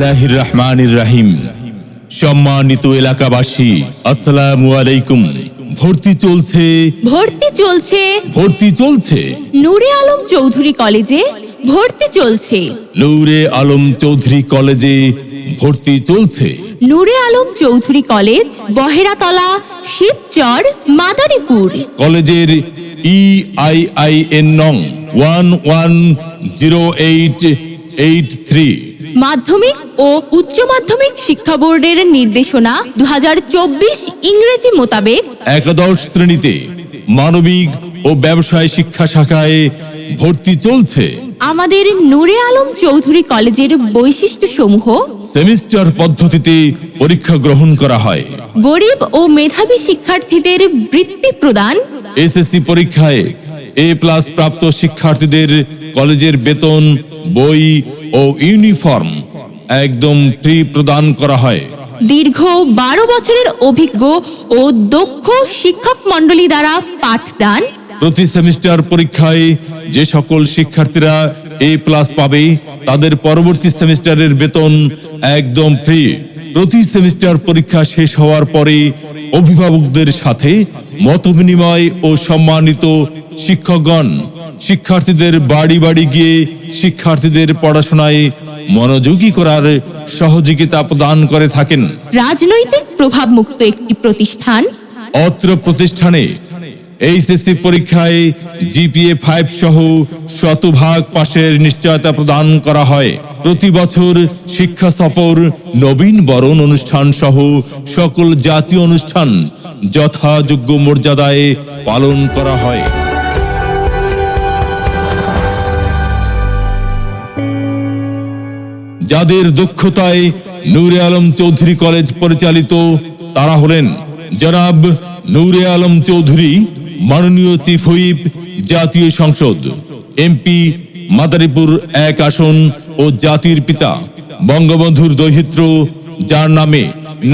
বিসমিল্লাহির রহমানির রহিম। সম্মানিত এলাকাবাসী, আসসালামু আলাইকুম। ভর্তি চলছে নূরে আলম চৌধুরী কলেজে ভর্তি চলছে। নূরে আলম চৌধুরী কলেজে ভর্তি চলছে। নূরে আলম চৌধুরী কলেজ, বহেরাতলা, শিবচর, মাদারীপুর। কলেজের EIIN নং 110883। মাধ্যমিক ও উচ্চ মাধ্যমিক শিক্ষা বোর্ডের নির্দেশনা 2024 ইংরেজি মোতাবেক একাদশ শ্রেণীতে মানবিক ও ব্যবসায় শিক্ষা শাখায় ভর্তি চলছে। আমাদের নূরে আলম চৌধুরী কলেজের বৈশিষ্ট্য সমূহ: সেমিস্টার পদ্ধতিতে পরীক্ষা গ্রহণ করা হয়। গরিব ও মেধাবী শিক্ষার্থীদের বৃত্তি প্রদান। SSC পরীক্ষায় A+ প্রাপ্ত শিক্ষার্থীদের কলেজের বেতন, বই ও ইউনিফর্ম একদম ফ্রি প্রদান করা হয়। দীর্ঘ 12 বছরের অভিজ্ঞ ও দক্ষ শিক্ষক মণ্ডলী দ্বারা পাঠদান। প্রতি সেমিস্টার পরীক্ষায় যে সকল শিক্ষার্থীরা A+ পাবে তাদের পরবর্তী সেমিস্টারের বেতন একদম ফ্রি। প্রতি সেমিস্টার পরীক্ষা শেষ হওয়ার পরে অভিভাবকদের সাথে মতবিনিময় ও সম্মানিত শিক্ষকগণ শিক্ষার্থীদের বাড়ি বাড়ি গিয়ে শিক্ষার্থীদের পড়াশোনায় মনোযোগী করার সহযোগিতা প্রদান করে থাকেন। রাজনৈতিক প্রভাব মুক্ত একটি প্রতিষ্ঠান। অত্র প্রতিষ্ঠানে HSC পরীক্ষায় GPA 5 সহ 100% পাশের নিশ্চয়তা প্রদান করা হয়। প্রতি বছর শিক্ষা সফর, নবীন বরণ অনুষ্ঠান সহ সকল জাতীয় অনুষ্ঠান যথাযোগ্য মর্যাদায় পালন করা হয়। যাদের দক্ষতায় নূরে আলম চৌধুরী কলেজ পরিচালিত তারা হলেন জনাব নূরে আলম চৌধুরী, মাননীয় চিফ হুইপ, জাতীয় সংসদ, MP মাদারীপুর 1 আসন ও জাতির পিতা বঙ্গবন্ধুর দৌহিত্র, যার নামে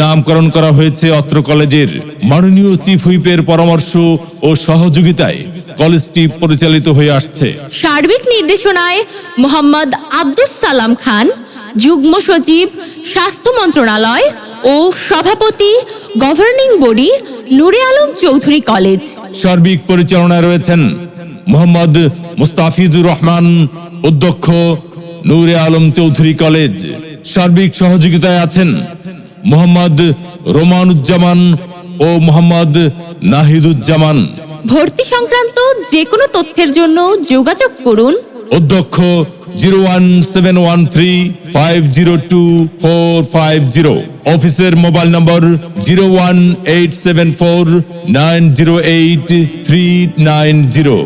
নামকরণ করা হয়েছে অত্র কলেজের। মাননীয় চিফ হুইপের পরামর্শ ও সহযোগিতায় কলেজটি পরিচালিত হয়ে আসছে। সার্বিক নির্দেশনায় মোহাম্মদ আব্দুস সালাম খান, যুগ্ম সচিব, স্বাস্থ্য মন্ত্রণালয় ও সভাপতি, গভর্নিং বডি, নূরে আলম চৌধুরী কলেজ। সার্বিক পরিচালনায় রয়েছেন মোহাম্মদ মুস্তাফিজুর রহমান, অধ্যক্ষ, নূরে আলম চৌধুরী কলেজ। সার্বিক সহযোগিতায় আছেন মোহাম্মদ রোমানুজ্জামান ও মোহাম্মদ নাহিদুজ্জামান। ভর্তি সংক্রান্ত যে কোনো তথ্যের জন্য যোগাযোগ করুন। অধ্যক্ষ 01713502450। অফিসের মোবাইল নম্বর 01874908390।